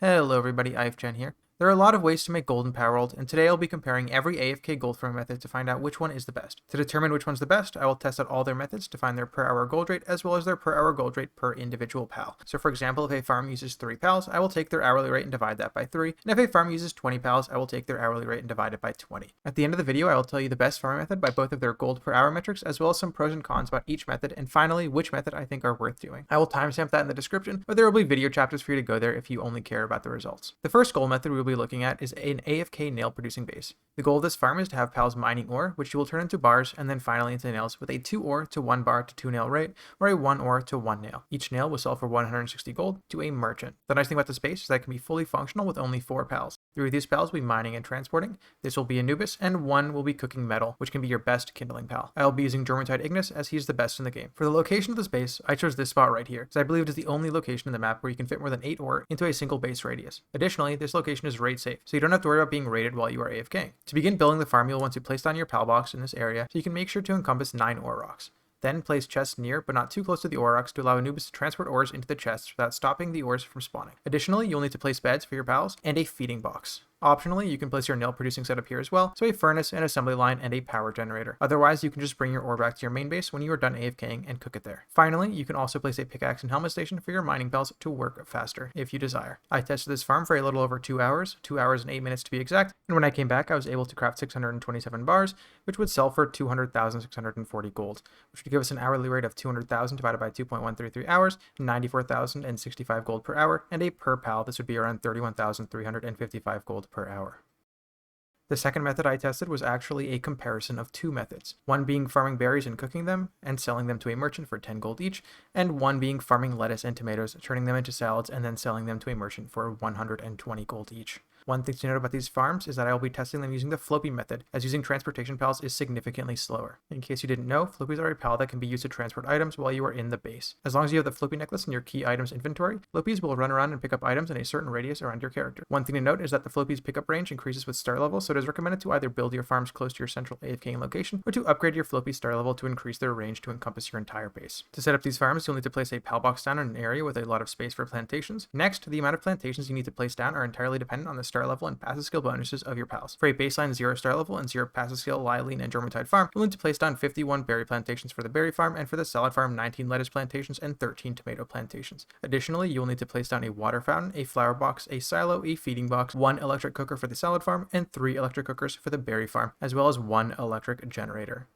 Hello everybody, IFGen here. There are a lot of ways to make gold in PALWORLD, and today I'll be comparing every AFK gold farming method to find out which one is the best. To determine which one's the best, I will test out all their methods to find their per hour gold rate as well as their per hour gold rate per individual PAL. So for example, if a farm uses 3 PALs, I will take their hourly rate and divide that by 3, and if a farm uses 20 PALs, I will take their hourly rate and divide it by 20. At the end of the video, I will tell you the best farming method by both of their gold per hour metrics as well as some pros and cons about each method, and finally, which method I think are worth doing. I will timestamp that in the description, but there will be video chapters for you to go there if you only care about the results. The first gold method we will be looking at is an AFK nail producing base. The goal of this farm is to have pals mining ore, which you will turn into bars and then finally into nails with a 2 ore to 1 bar to 2 nail rate, or a 1 ore to 1 nail. Each nail will sell for 160 gold to a merchant. The nice thing about this base is that it can be fully functional with only 4 pals. 3 of these pals will be mining and transporting. This will be Anubis, and 1 will be cooking metal, which can be your best kindling pal. I will be using Jormuntide Ignis as he's the best in the game. For the location of this base, I chose this spot right here, as I believe it is the only location in the map where you can fit more than 8 ore into a single base radius. Additionally, this location is raid safe, so you don't have to worry about being raided while you are AFK. To begin building the farm, you'll want to place down your pal box in this area, so you can make sure to encompass 9 ore rocks. Then place chests near, but not too close to the ore rocks to allow Anubis to transport ores into the chests without stopping the ores from spawning. Additionally, you'll need to place beds for your pals and a feeding box. Optionally, you can place your nail producing setup here as well, so a furnace, an assembly line, and a power generator. Otherwise, you can just bring your ore back to your main base when you are done AFKing and cook it there. Finally, you can also place a pickaxe and helmet station for your mining pals to work faster if you desire. I tested this farm for a little over 2 hours, 2 hours and 8 minutes to be exact, and when I came back I was able to craft 627 bars, which would sell for 200,640 gold, which would give us an hourly rate of 200,000 divided by 2.133 hours, 94,065 gold per hour, and a per pal this would be around 31,355 gold per hour. The second method I tested was actually a comparison of 2 methods, one being farming berries and cooking them and selling them to a merchant for 10 gold each, and one being farming lettuce and tomatoes, turning them into salads and then selling them to a merchant for 120 gold each. One thing to note about these farms is that I will be testing them using the Floppy method, as using transportation pals is significantly slower. In case you didn't know, Floppies are a pal that can be used to transport items while you are in the base. As long as you have the Floppy necklace in your key items inventory, Floppies will run around and pick up items in a certain radius around your character. One thing to note is that the Floppy's pickup range increases with star level, so it is recommended to either build your farms close to your central AFKing location, or to upgrade your Floppy star level to increase their range to encompass your entire base. To set up these farms, you'll need to place a pal box down in an area with a lot of space for plantations. Next, the amount of plantations you need to place down are entirely dependent on the star level and passive skill bonuses of your pals. For a baseline 0 star level and 0 passive skill Lyeline and Jormuntide farm, you'll need to place down 51 berry plantations for the berry farm, and for the salad farm 19 lettuce plantations and 13 tomato plantations. Additionally, you'll need to place down a water fountain, a flower box, a silo, a feeding box, 1 electric cooker for the salad farm, and 3 electric cookers for the berry farm, as well as 1 electric generator.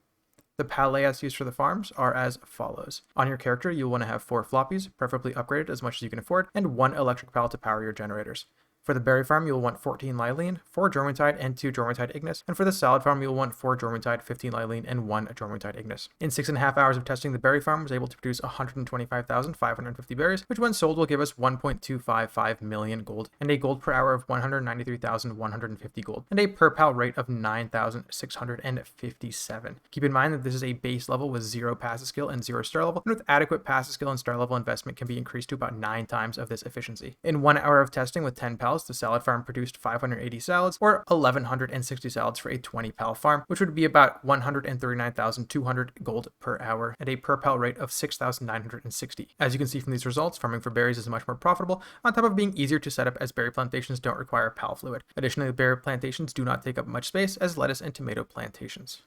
The pal layouts used for the farms are as follows. On your character, you'll want to have 4 floppies, preferably upgraded as much as you can afford, and 1 electric pal to power your generators. For the berry farm, you'll want 14 Lyeline, 4 Jormuntide, and 2 Jormuntide Ignis, and for the salad farm, you'll want 4 Jormuntide, 15 Lyeline, and 1 Jormuntide Ignis. In 6.5 hours of testing, the berry farm was able to produce 125,550 berries, which when sold will give us 1.255 million gold, and a gold per hour of 193,150 gold, and a per pal rate of 9,657. Keep in mind that this is a base level with 0 passive skill and 0 star level, and with adequate passive skill and star level investment can be increased to about 9 times of this efficiency. In 1 hour of testing with 10 pals, the salad farm produced 580 salads, or 1,160 salads for a 20 pal farm, which would be about 139,200 gold per hour at a per pal rate of 6,960. As you can see from these results, farming for berries is much more profitable, on top of being easier to set up as berry plantations don't require pal fluid. Additionally, the berry plantations do not take up much space as lettuce and tomato plantations.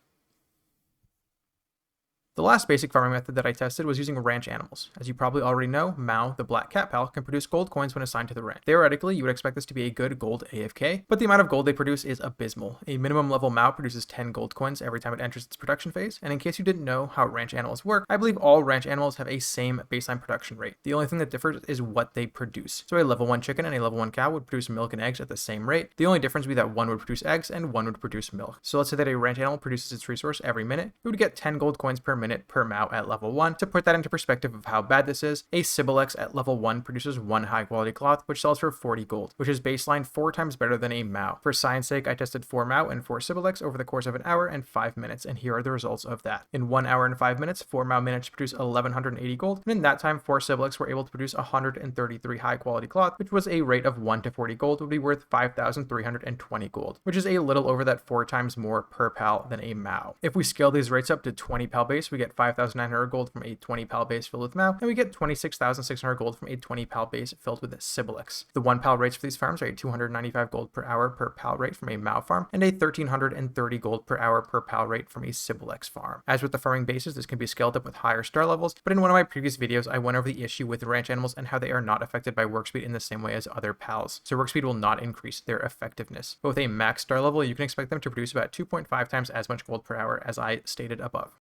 The last basic farming method that I tested was using ranch animals. As you probably already know, Mao, the black cat pal, can produce gold coins when assigned to the ranch. Theoretically, you would expect this to be a good gold AFK, but the amount of gold they produce is abysmal. A minimum level Mao produces 10 gold coins every time it enters its production phase, and in case you didn't know how ranch animals work, I believe all ranch animals have a same baseline production rate. The only thing that differs is what they produce. So a level 1 chicken and a level 1 cow would produce milk and eggs at the same rate. The only difference would be that one would produce eggs and one would produce milk. So let's say that a ranch animal produces its resource every minute. It would get 10 gold coins per minute per Mao at level 1. To put that into perspective of how bad this is, a Sibilex at level 1 produces 1 high quality cloth, which sells for 40 gold, which is baseline 4 times better than a Mao. For science sake, I tested 4 Mao and 4 Sibilex over the course of an hour and 5 minutes, and here are the results of that. In 1 hour and 5 minutes, 4 Mao managed to produce 1,180 gold, and in that time, 4 Sibilex were able to produce 133 high quality cloth, which was a rate of 1 to 40 gold, would be worth 5,320 gold, which is a little over that 4 times more per pal than a Mao. If we scale these rates up to 20 pal base, we we get 5,900 gold from a 20 pal base filled with Mao, and we get 26,600 gold from a 20 pal base filled with Sibylix. The 1 pal rates for these farms are a 295 gold per hour per pal rate from a Mao farm, and a 1,330 gold per hour per pal rate from a Sibylix farm. As with the farming bases, this can be scaled up with higher star levels, but in one of my previous videos, I went over the issue with ranch animals and how they are not affected by work speed in the same way as other pals. So work speed will not increase their effectiveness. But with a max star level, you can expect them to produce about 2.5 times as much gold per hour as I stated above.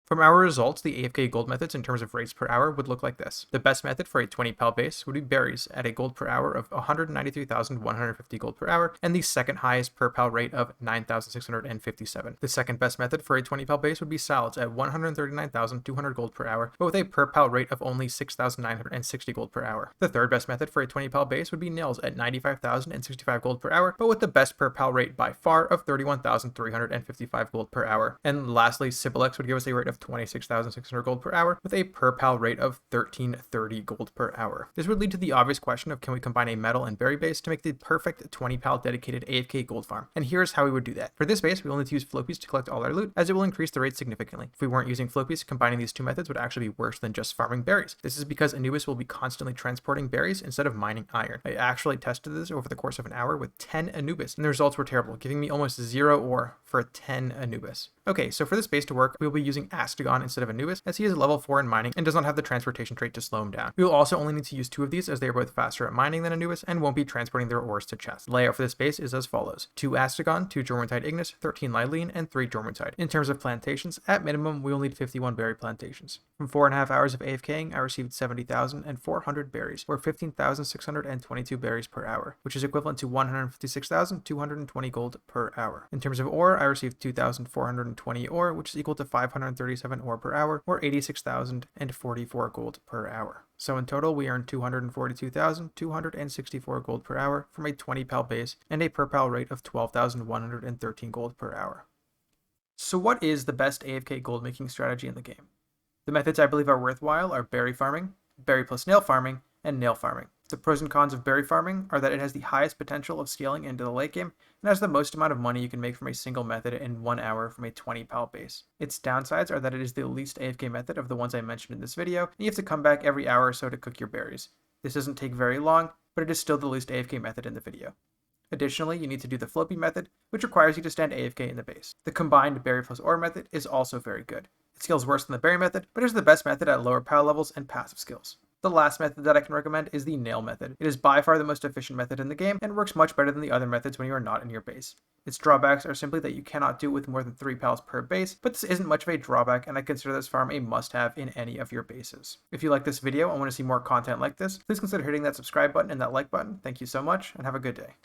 From our results, the AFK gold methods in terms of rates per hour would look like this. The best method for a 20 pal base would be berries at a gold per hour of 193,150 gold per hour, and the second highest per pal rate of 9,657. The second best method for a 20 pal base would be salads at 139,200 gold per hour, but with a per pal rate of only 6,960 gold per hour. The third best method for a 20 pal base would be nails at 95,065 gold per hour, but with the best per pal rate by far of 31,355 gold per hour. And lastly, Sibylix would give us a rate of 26,600 gold per hour with a per pal rate of 1,330 gold per hour. This would lead to the obvious question of, can we combine a metal and berry base to make the perfect 20 pal dedicated AFK gold farm? And here's how we would do that. For this base, we will need to use floapies to collect all our loot, as it will increase the rate significantly. If we weren't using floapies, combining these two methods would actually be worse than just farming berries. This is because Anubis will be constantly transporting berries instead of mining iron. I actually tested this over the course of an hour with 10 Anubis, and the results were terrible, giving me almost 0 ore for 10 Anubis. Okay, so for this base to work, we will be using Astagon instead of Anubis, as he is level 4 in mining and does not have the transportation trait to slow him down. We will also only need to use 2 of these, as they are both faster at mining than Anubis and won't be transporting their ores to chests. The layout for this base is as follows: 2 Astagon, 2 Jormuntide Ignis, 13 Lylene, and 3 Jormuntide. In terms of plantations, at minimum, we will need 51 berry plantations. From 4.5 hours of AFKing, I received 70,400 berries, or 15,622 berries per hour, which is equivalent to 156,220 gold per hour. In terms of ore, I received 2,420 ore, which is equal to 537 ore per hour, or 86,044 gold per hour. So in total, we earned 242,264 gold per hour from a 20 pal base and a per pal rate of 12,113 gold per hour. So what is the best AFK gold making strategy in the game? The methods I believe are worthwhile are berry farming, berry plus nail farming, and nail farming. The pros and cons of berry farming are that it has the highest potential of scaling into the late game and has the most amount of money you can make from a single method in 1 hour from a 20 pal base. Its downsides are that it is the least AFK method of the ones I mentioned in this video, and you have to come back every hour or so to cook your berries. This doesn't take very long, but it is still the least AFK method in the video. Additionally, you need to do the floppy method, which requires you to stand AFK in the base. The combined berry plus ore method is also very good. It scales worse than the berry method, but is the best method at lower pal levels and passive skills. The last method that I can recommend is the nail method. It is by far the most efficient method in the game and works much better than the other methods when you are not in your base. Its drawbacks are simply that you cannot do it with more than 3 pals per base, but this isn't much of a drawback, and I consider this farm a must-have in any of your bases. If you like this video and want to see more content like this, please consider hitting that subscribe button and that like button. Thank you so much, and have a good day.